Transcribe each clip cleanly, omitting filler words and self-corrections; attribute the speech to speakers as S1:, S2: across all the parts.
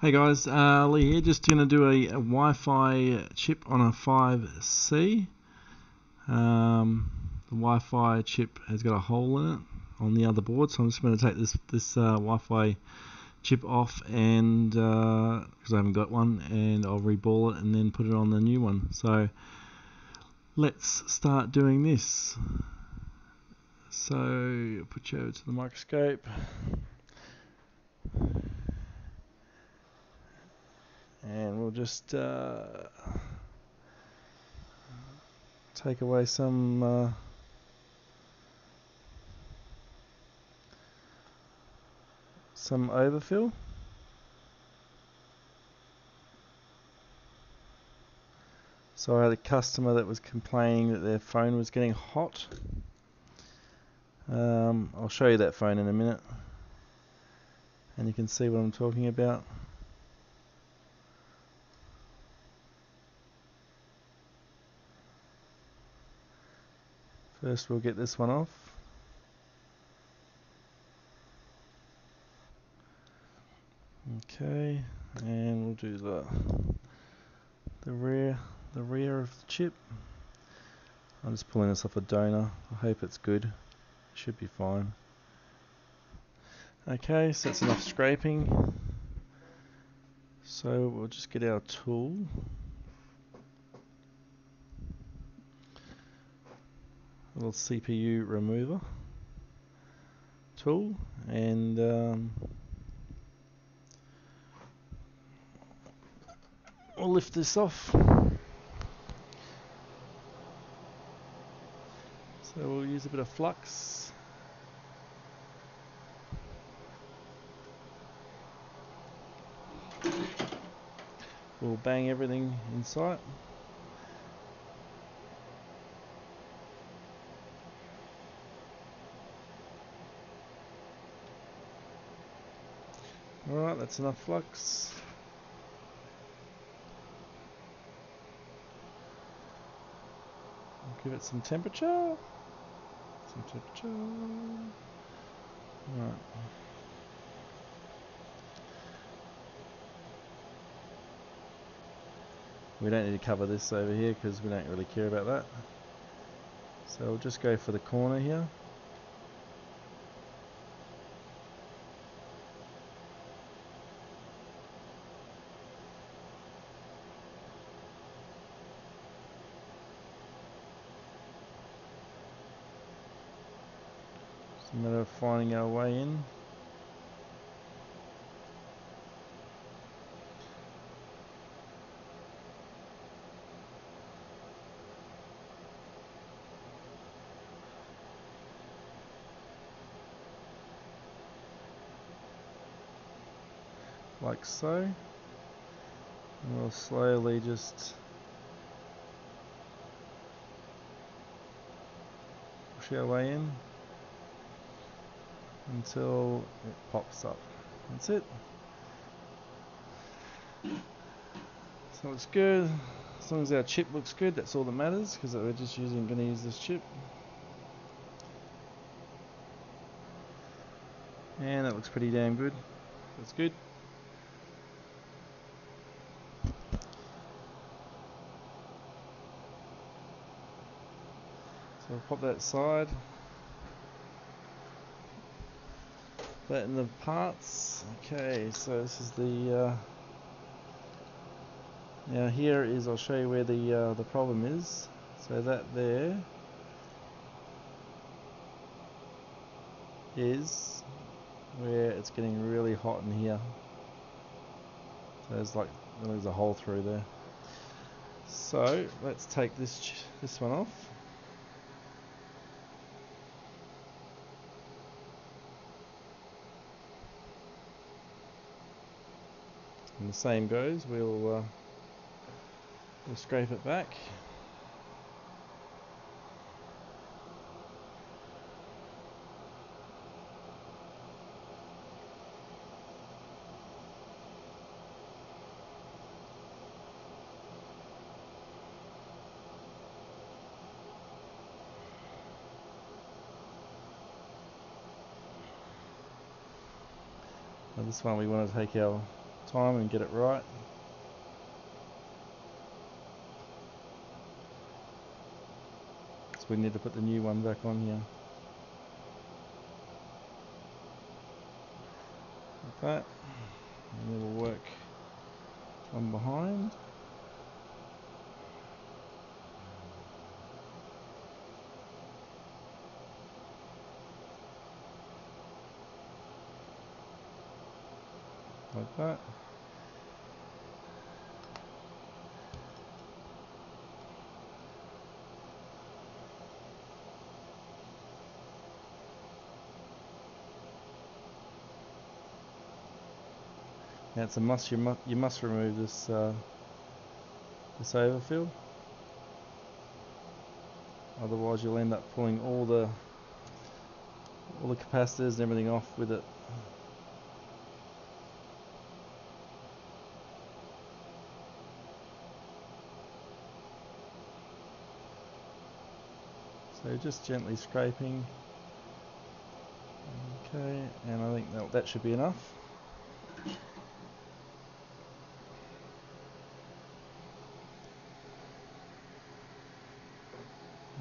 S1: Hey guys, Lee here, just going to do a Wi-Fi chip on a 5C. The Wi-Fi chip has got a hole in it on the other board, so I'm just going to take this Wi-Fi chip off, and because I haven't got one, and I'll reball it and then put it on the new one. So let's start doing this. So I'll put you over to the microscope. And we'll just take away some overfill. So I had a customer that was complaining that their phone was getting hot. I'll show you that phone in a minute, and you can see what I'm talking about. First we'll get this one off. Okay, and we'll do the rear of the chip. I'm just pulling this off a donor. I hope it's good. It should be fine. Okay, so that's enough scraping. So we'll just get our tool. A little CPU remover tool, and we'll lift this off. So we'll use a bit of flux. We'll bang everything in sight. Alright, that's enough flux. Give it some temperature. Alright. We don't need to cover this over here because we don't really care about that. So we'll just go for the corner here. It's a matter of finding our way in. Like so. And we'll slowly just push our way in until it pops up. That's it. So it's good. As long as our chip looks good, that's all that matters, because we're just going to use this chip. And that looks pretty damn good. That's good. So we'll pop that aside. That in the parts. Okay, so this is the now here is, I'll show you where the problem is. So that there is where it's getting really hot in here. So there's a hole through there. So let's take this one off. And the same goes. We'll scrape it back. Now this one we want to take our time and get it right. So we need to put the new one back on here. Like that. And it'll work from behind. Like that. Now it's a must. You must remove this this overfill, otherwise you'll end up pulling all the capacitors and everything off with it. So just gently scraping. Okay, and I think that should be enough.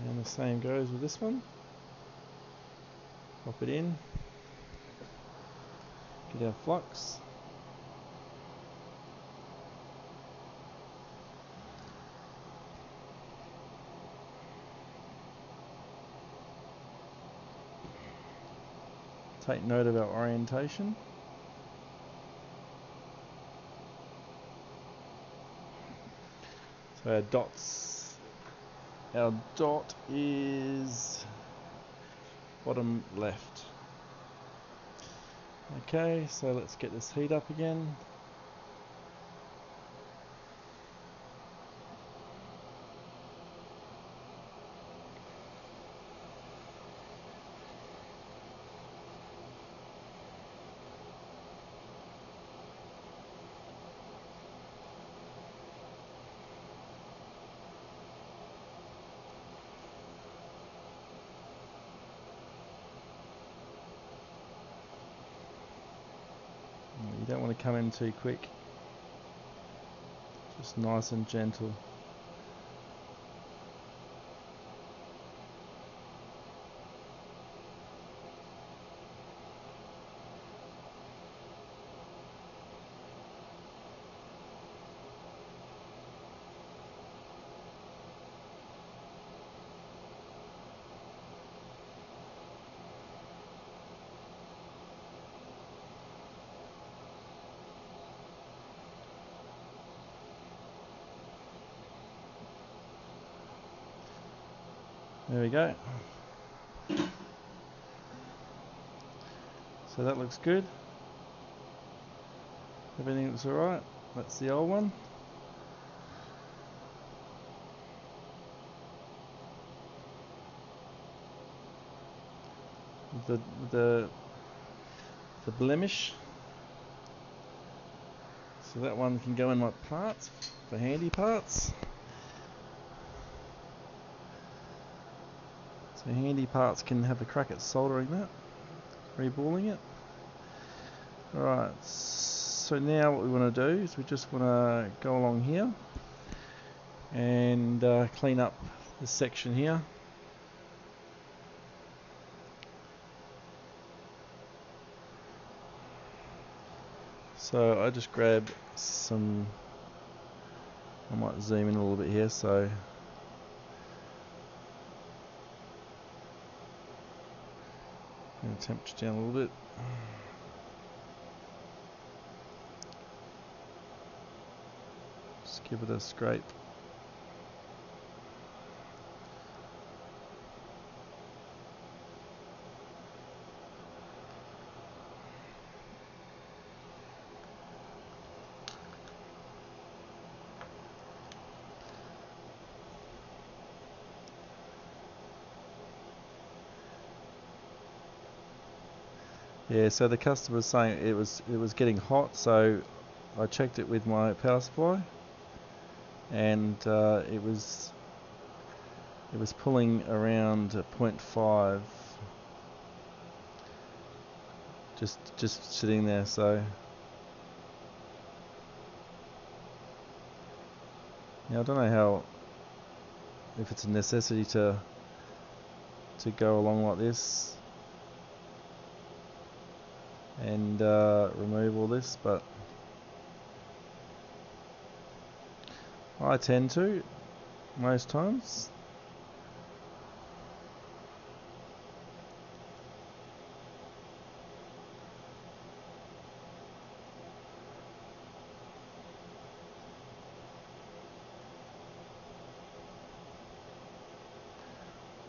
S1: And the same goes with this one. Pop it in. Get our flux. Take note of our orientation. So our dots, our dot is bottom left. Okay, so let's get this heat up again. You don't want to come in too quick, just nice and gentle. There we go. So that looks good. Everything looks alright. That's the old one. The blemish. So that one can go in my parts, the handy parts. So handy parts can have a crack at soldering that, reballing it. Alright, so now what we want to do is we just want to go along here and clean up this section here. So I just grab some, I might zoom in a little bit here, so and temperature down a little bit. Just give it a scrape. Yeah, so the customer was saying it was getting hot, so I checked it with my power supply, and it was pulling around 0.5, just sitting there. So Now I don't know how, if it's a necessity to go along like this and remove all this, but I tend to most times.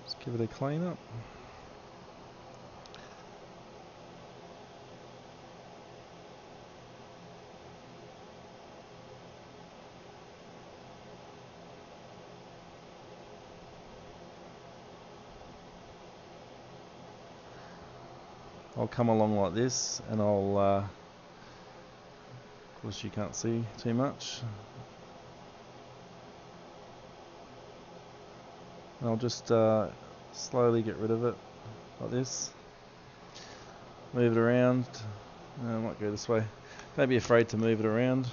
S1: Just give it a clean up. I'll come along like this, and I'll, of course you can't see too much, and I'll just slowly get rid of it like this, move it around. I might go this way, don't be afraid to move it around,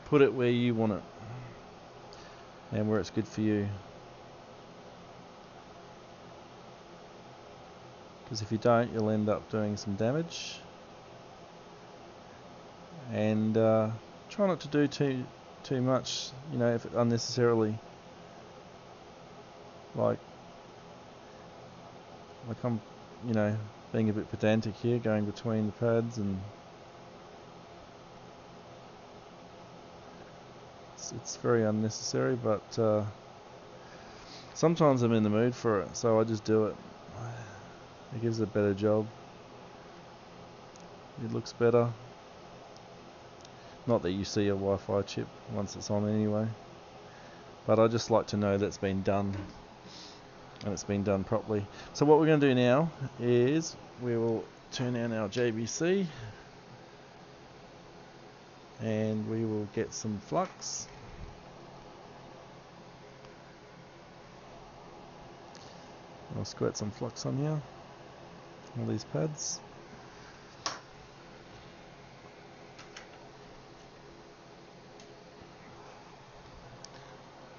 S1: put it where you want it and where it's good for you. Because if you don't, you'll end up doing some damage. And try not to do too much, you know, if it unnecessarily. Like I'm, you know, being a bit pedantic here, going between the pads, and it's very unnecessary. But sometimes I'm in the mood for it, so I just do it. It gives it a better job. It looks better. Not that you see a Wi-Fi chip once it's on anyway, but I just like to know that's been done, and it's been done properly. So what we're going to do now is we will turn on our JVC, and we will get some flux. I'll squirt some flux on here, all these pads.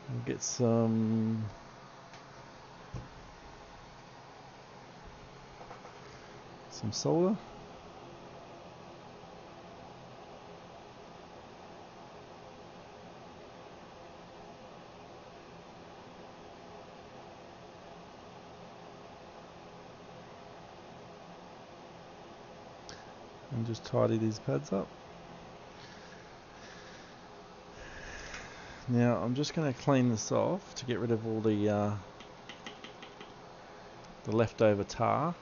S1: We'll get some solder. And just tidy these pads up. Now I'm just going to clean this off to get rid of all the leftover tar.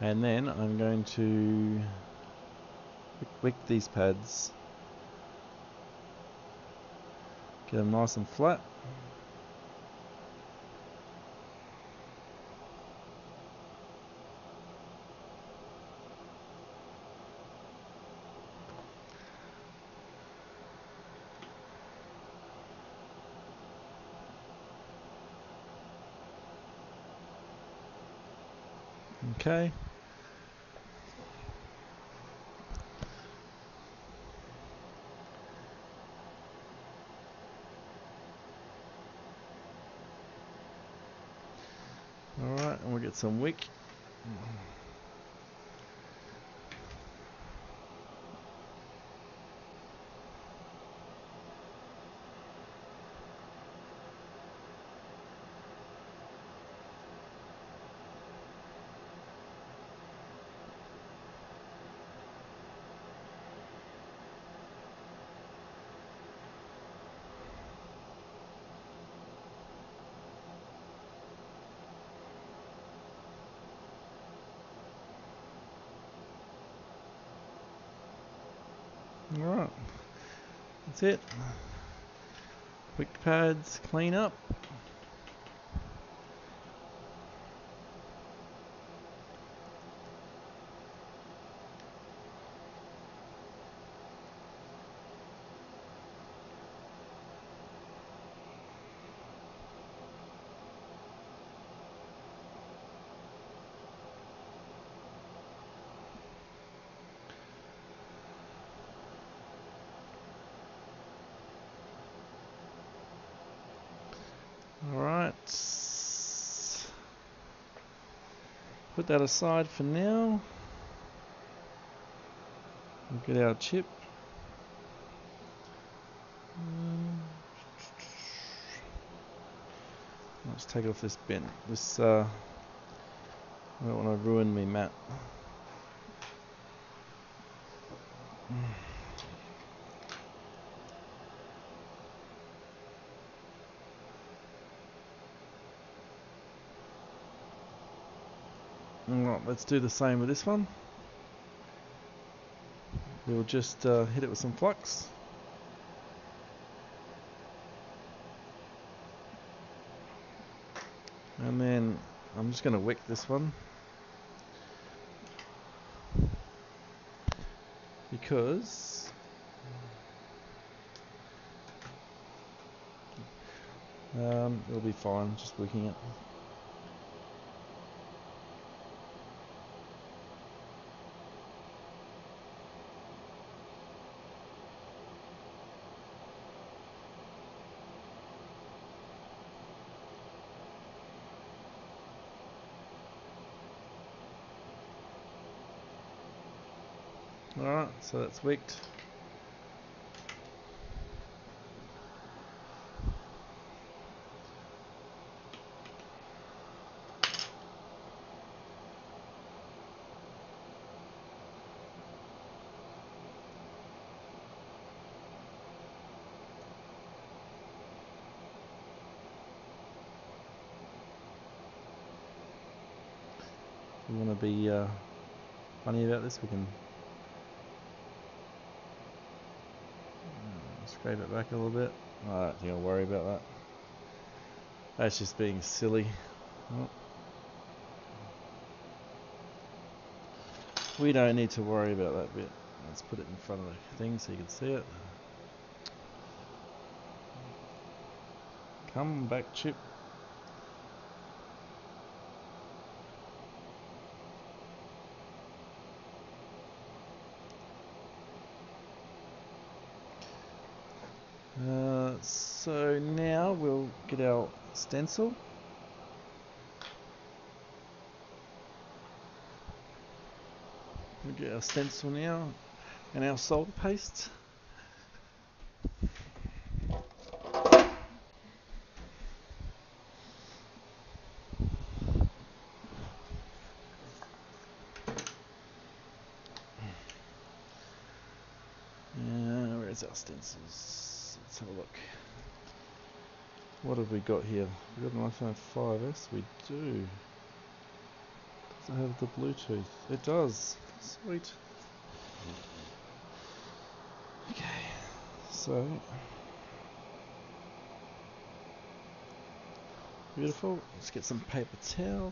S1: And then I'm going to wick these pads, get them nice and flat. Okay. Alright, and we'll get some wick. Alright, that's it. Wick pads, clean up. Alright, put that aside for now. We'll get our chip. Let's take it off this bin. This I don't want to ruin me mat. Alright, let's do the same with this one. We'll just hit it with some flux. And then I'm just going to wick this one because it'll be fine just wicking it. Alright, so that's wicked. If we want to be funny about this, we can scrape it back a little bit. I don't think I'll worry about that. That's just being silly. Oh. We don't need to worry about that bit. Let's put it in front of the thing so you can see it. Come back, chip. So now we'll get our stencil. We'll get our stencil now and our solder paste. Where's our stencils? Let's have a look. What have we got here? We've got an iPhone 5S. We do. Does it have the Bluetooth? It does. Sweet. Okay. So beautiful. Let's get some paper towel.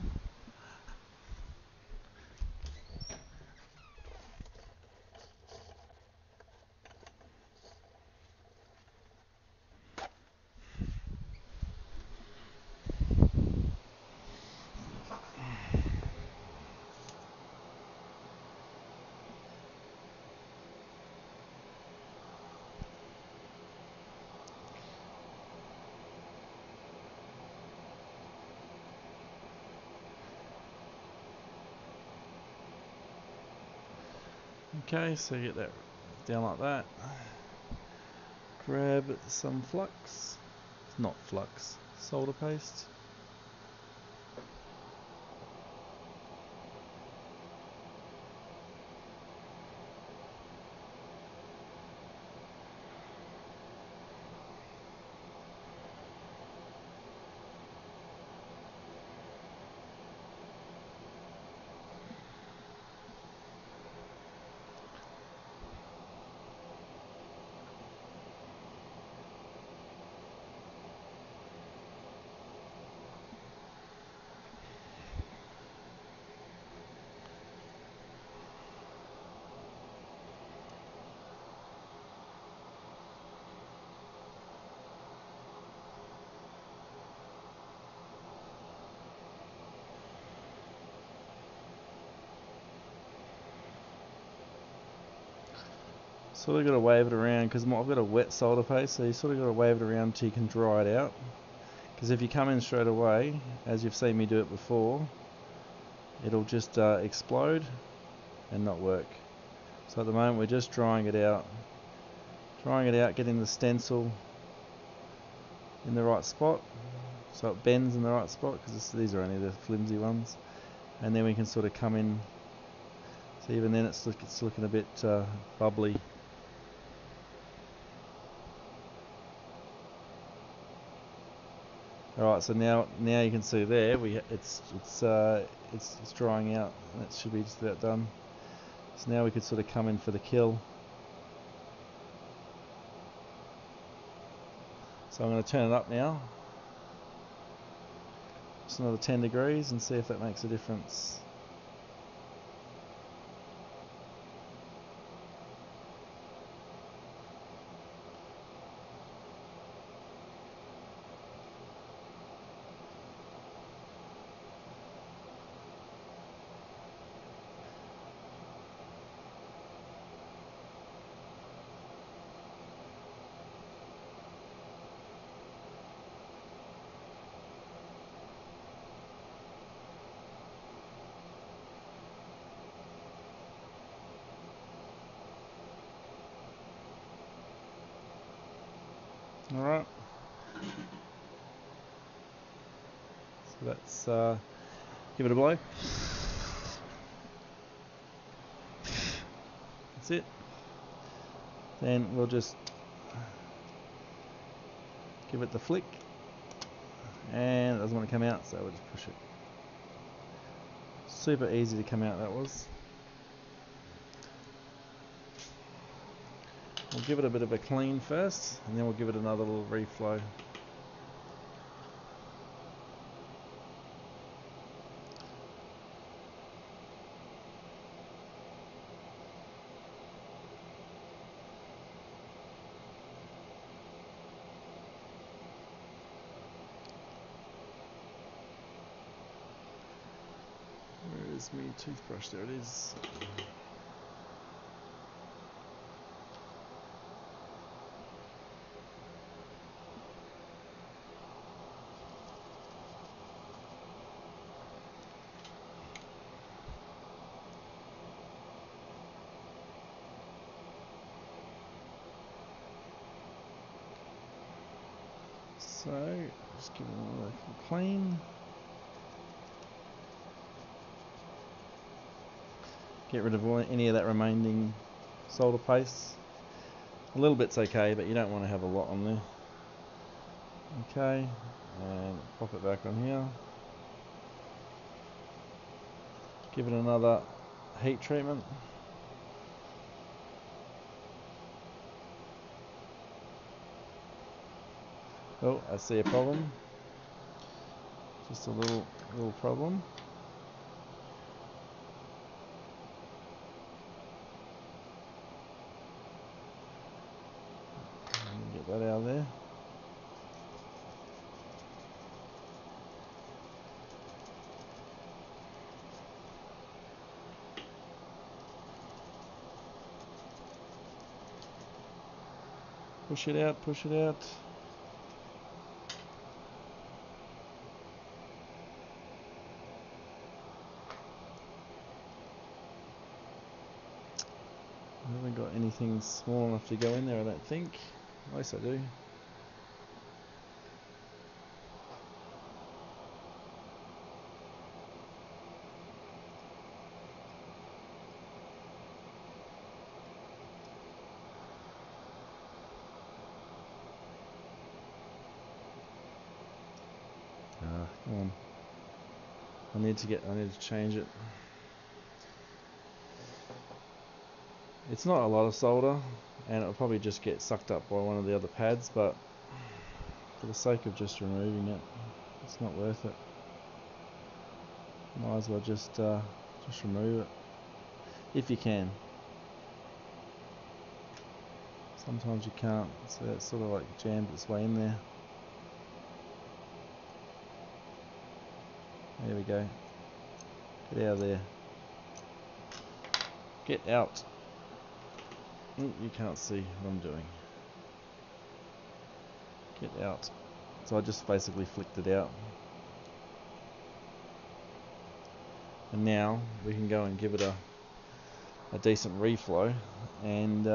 S1: Okay, so get that down like that. Grab some flux. It's not flux, solder paste. Sort of got to wave it around because I've got a wet solder paste, so you sort of got to wave it around until you can dry it out. Because if you come in straight away, as you've seen me do it before, it'll just explode and not work. So at the moment we're just drying it out, getting the stencil in the right spot, so it bends in the right spot, because these are only the flimsy ones, and then we can sort of come in. So even then it's looking a bit bubbly. Alright, so now you can see there it's drying out, and it should be just about done. So now we could sort of come in for the kill. So I'm going to turn it up now, just another 10 degrees, and see if that makes a difference. Alright, so let's give it a blow. That's it. Then we'll just give it the flick, and it doesn't want to come out, so we'll just push it. Super easy to come out, that was. We'll give it a bit of a clean first, and then we'll give it another little reflow. Where is my toothbrush? There it is. So, just give it another clean. Get rid of any of that remaining solder paste. A little bit's okay, but you don't want to have a lot on there. Okay, and pop it back on here. Give it another heat treatment. Oh, I see a problem. Just a little problem. Get that out of there. Push it out, push it out. I haven't got anything small enough to go in there, I don't think. At least I do. Come on. I need to change it. It's not a lot of solder, and it'll probably just get sucked up by one of the other pads, but for the sake of just removing it, it's not worth it. Might as well just remove it, if you can. Sometimes you can't, so it's sort of like jammed its way in there. There we go. Get out of there. Get out. You can't see what I'm doing. Get out. So I just basically flicked it out. And now we can go and give it a decent reflow, and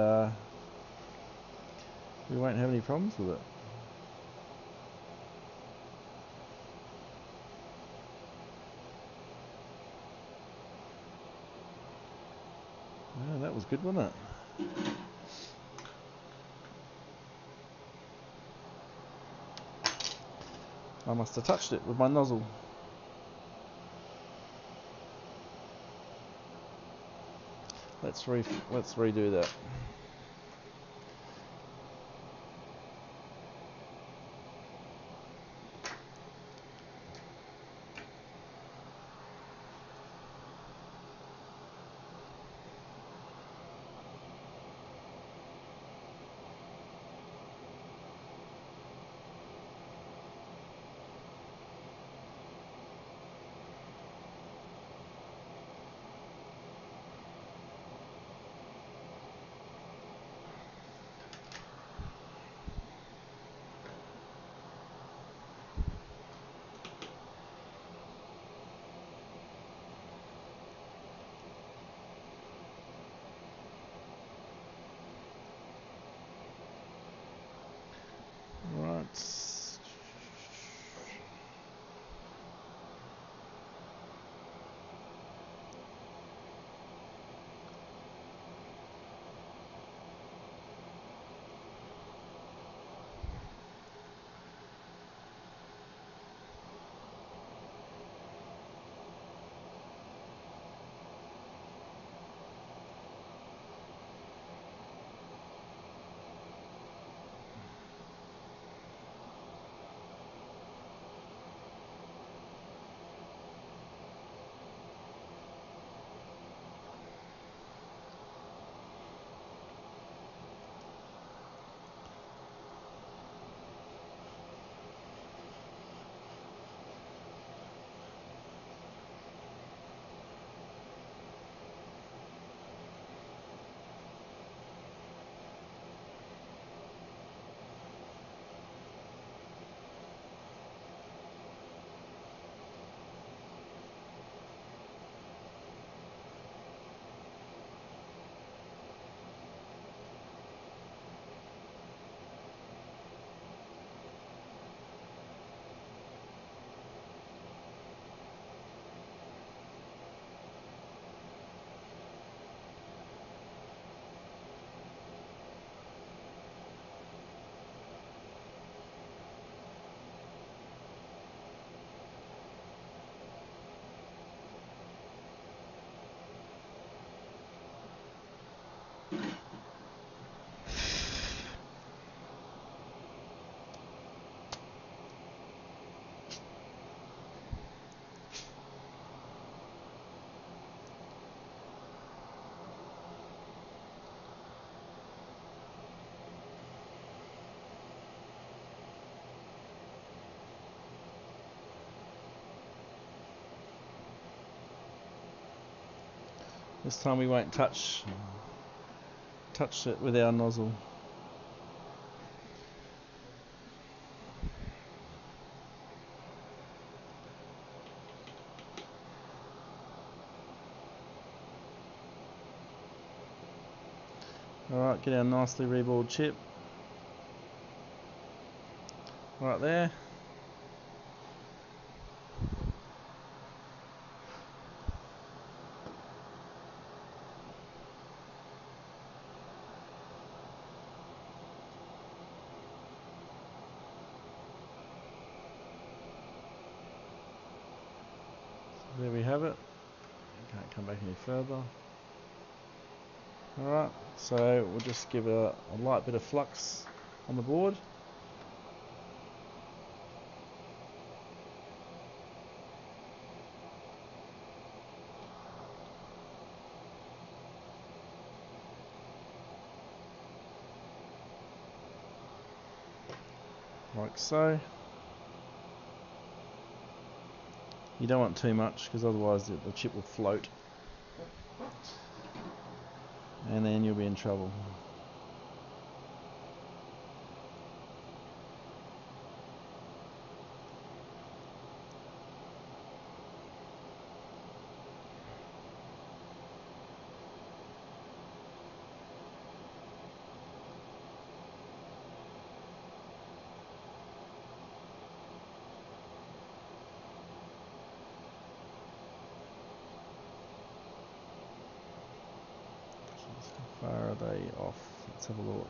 S1: we won't have any problems with it. Oh, that was good, wasn't it? I must have touched it with my nozzle. Let's redo that. Right. This time we won't touch it with our nozzle. Alright, get our nicely reballed chip right there. There we have it. Can't come back any further. Alright, so we'll just give it a light bit of flux on the board. Like so. You don't want too much because otherwise the chip will float and then you'll be in trouble. they off? Let's have a look.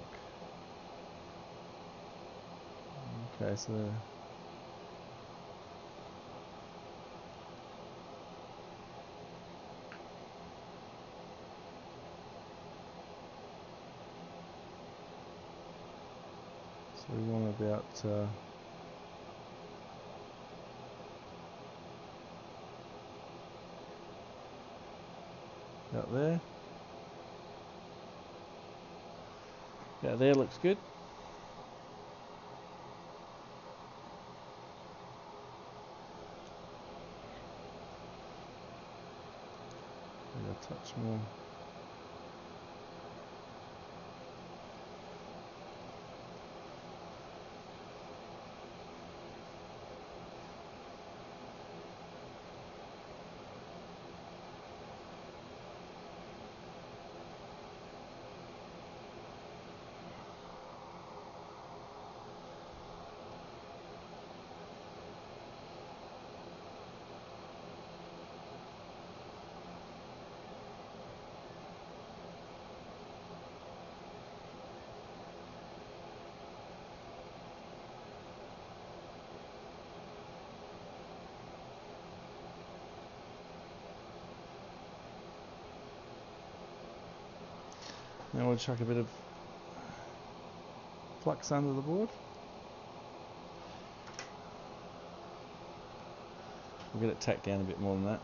S1: Okay, so we want about there. Yeah, there looks good. Maybe a touch more. Now we'll chuck a bit of flux under the board. We'll get it tacked down a bit more than that.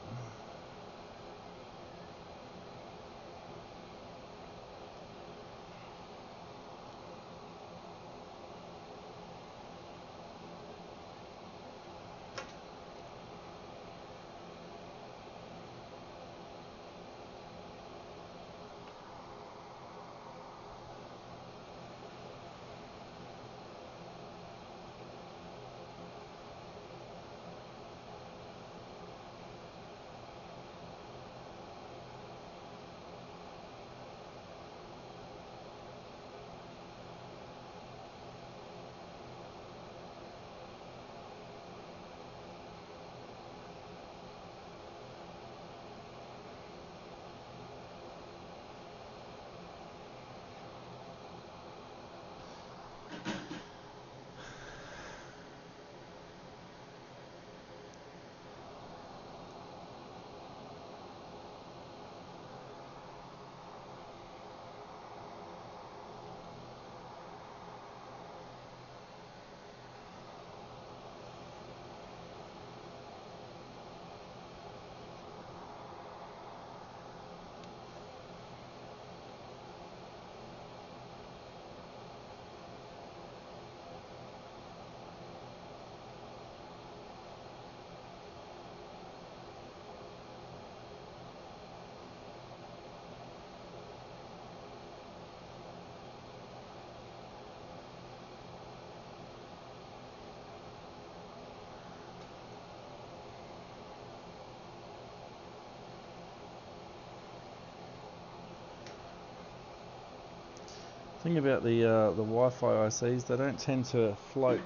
S1: The thing about the Wi-Fi ICs, they don't tend to float.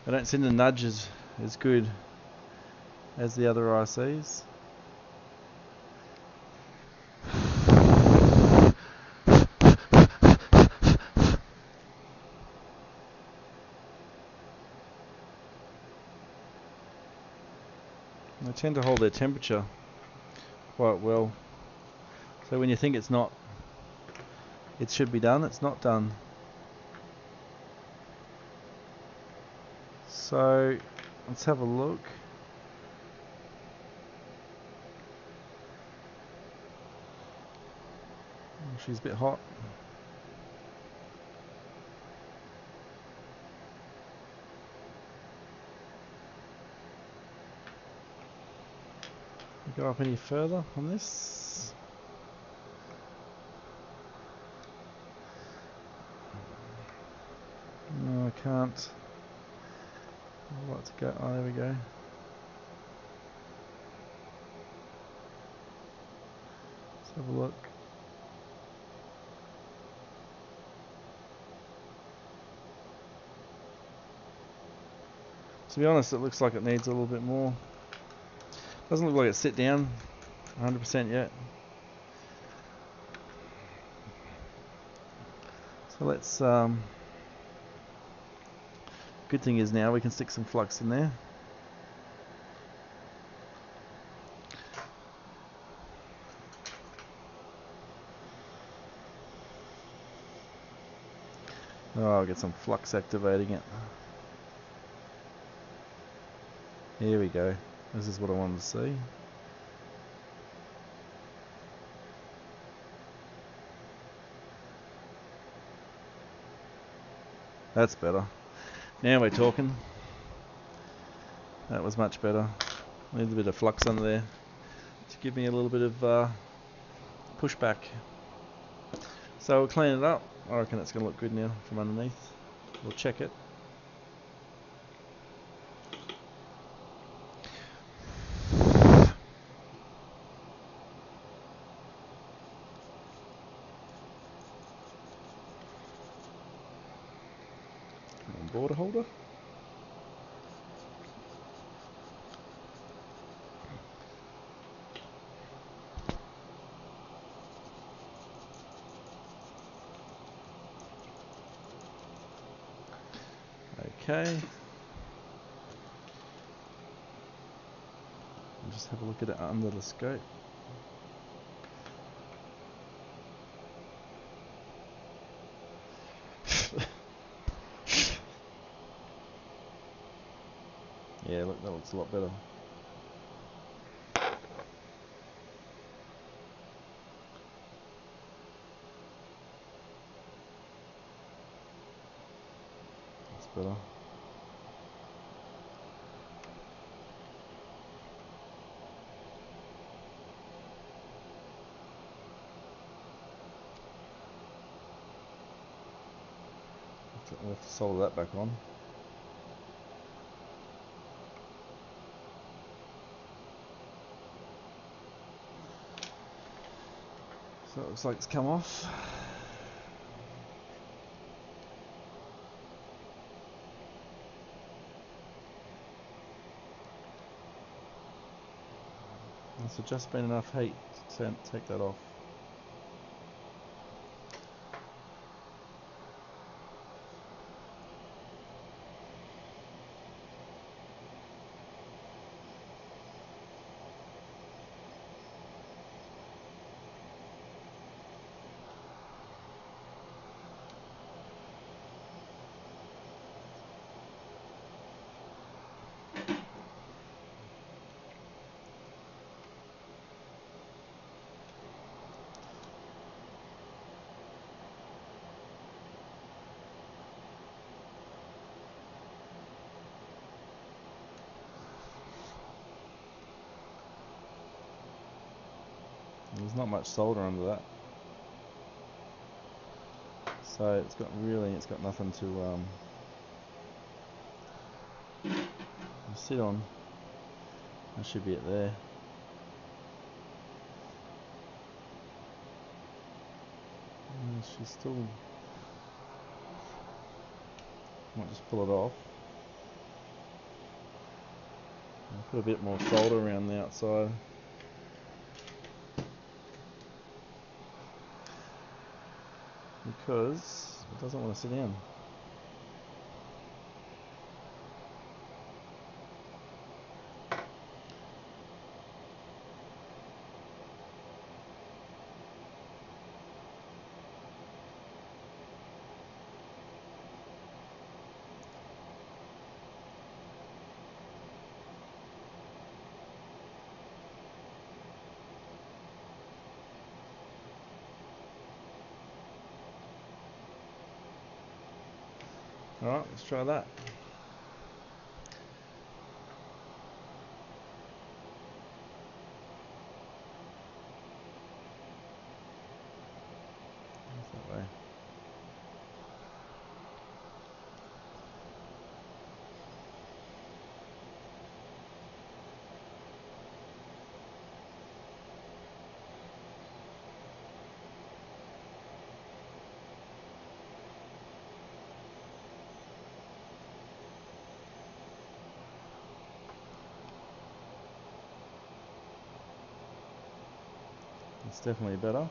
S1: They don't tend to nudge as good as the other ICs. They tend to hold their temperature quite well. So when you think it should be done, it's not done. So let's have a look. She's a bit hot. Go up any further on this? No, I can't. I'd like to go. Oh, there we go. Let's have a look. To be honest, it looks like it needs a little bit more. Doesn't look like it's set down 100% yet. So let's, good thing is now we can stick some flux in there. Oh, I'll get some flux activating it. Here we go. This is what I wanted to see. That's better. Now we're talking. That was much better. Need a bit of flux under there to give me a little bit of pushback. So we'll clean it up. I reckon that's going to look good now from underneath. We'll check it. Border holder. Okay. I'll just have a look at it under the scope. Yeah, look, that looks a lot better. That's better. We'll have to solder that back on. So it looks like it's come off. There's just been enough heat to take that off. There's not much solder under that, so it's got nothing to sit on. That should be it there. She's still might just pull it off. I'll put a bit more solder around the outside. Because it doesn't want to sit in. Alright, let's try that. That way. It's definitely better.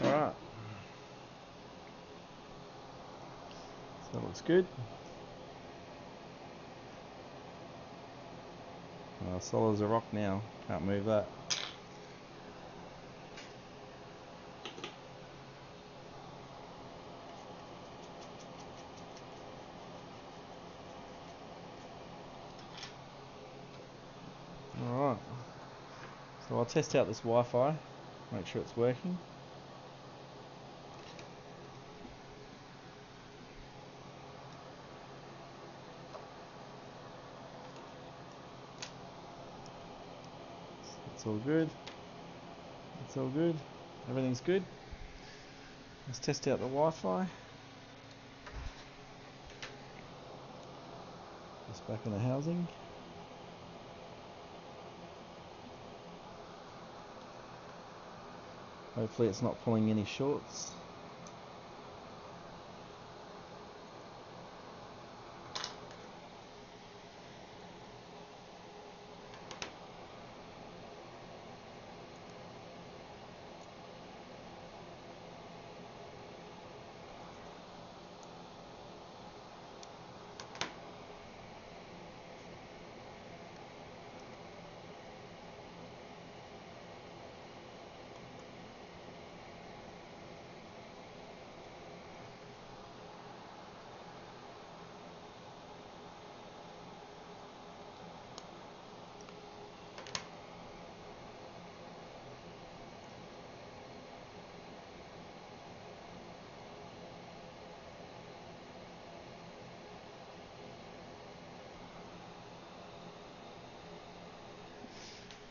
S1: Alright. So that looks good. Solid as a rock now. Can't move that. Alright. So I'll test out this Wi-Fi. Make sure it's working. It's all good. It's all good. Everything's good. Let's test out the Wi-Fi. Just back in the housing. Hopefully it's not pulling any shorts.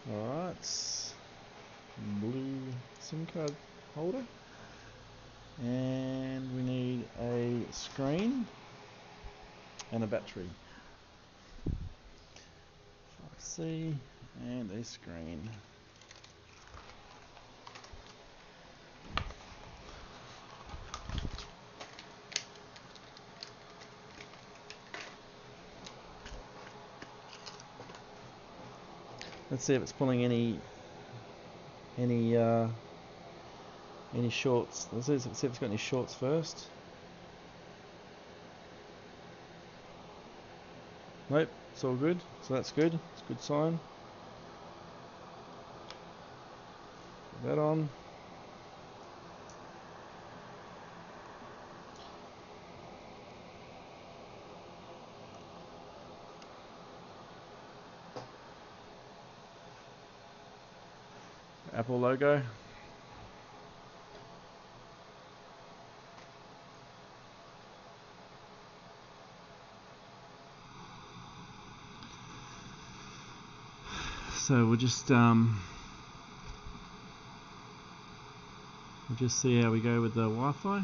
S1: Alright, blue SIM card holder, and we need a screen and a battery. 5C and a screen. Let's see if it's pulling any shorts. Let's see if it's got any shorts first. Nope, it's all good. So that's good. It's a good sign. Put that on. Apple logo. So we'll just see how we go with the Wi-Fi.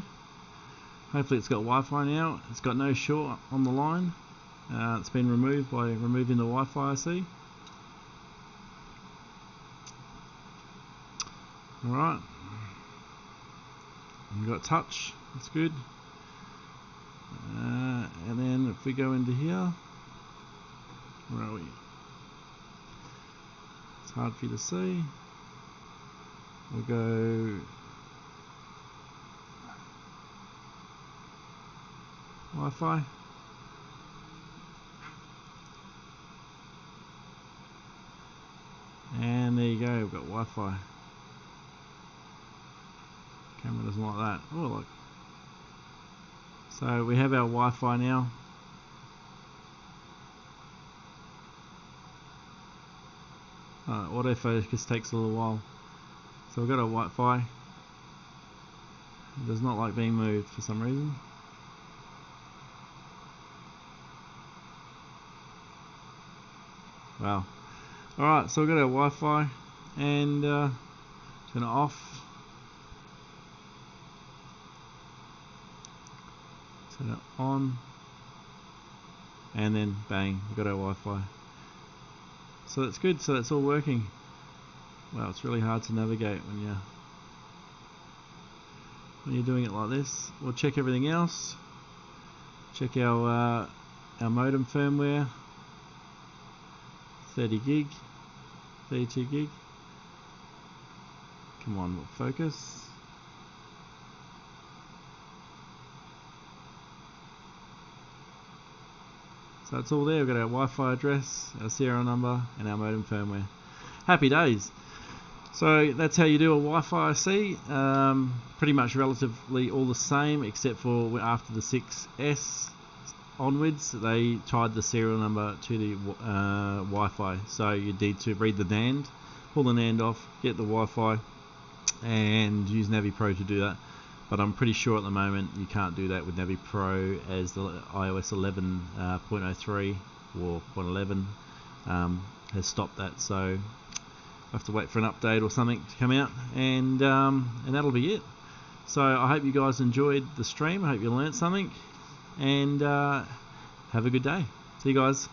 S1: Hopefully it's got Wi-Fi now. It's got no short on the line. It's been removed by removing the Wi-Fi, I see. Alright. We've got touch. That's good. And then if we go into here, where are we? It's hard for you to see. We'll go Wi-Fi. And there you go, we've got Wi-Fi. Camera doesn't like that. Oh, look. So we have our Wi-Fi now. Autofocus takes a little while. So we've got our Wi-Fi. It does not like being moved for some reason. Wow. Alright, so we've got our Wi-Fi, and turn it off. Turn it on. And then bang, we've got our Wi-Fi. So that's good, so that's all working. Wow, it's really hard to navigate when you're doing it like this. We'll check everything else. Check our modem firmware, 30 gig, 32 gig. Come on, focus. So it's all there. We've got our Wi-Fi address, our serial number, and our modem firmware. Happy days. So that's how you do a Wi-Fi IC. Pretty much relatively all the same, except for after the 6S onwards, they tied the serial number to the Wi-Fi. So you need to read the NAND, pull the NAND off, get the Wi-Fi, and use Navi Pro to do that. But I'm pretty sure at the moment you can't do that with Navi Pro, as the iOS 11.03 or 0.11 has stopped that. So I have to wait for an update or something to come out, and that'll be it. So I hope you guys enjoyed the stream. I hope you learnt something, and have a good day. See you guys.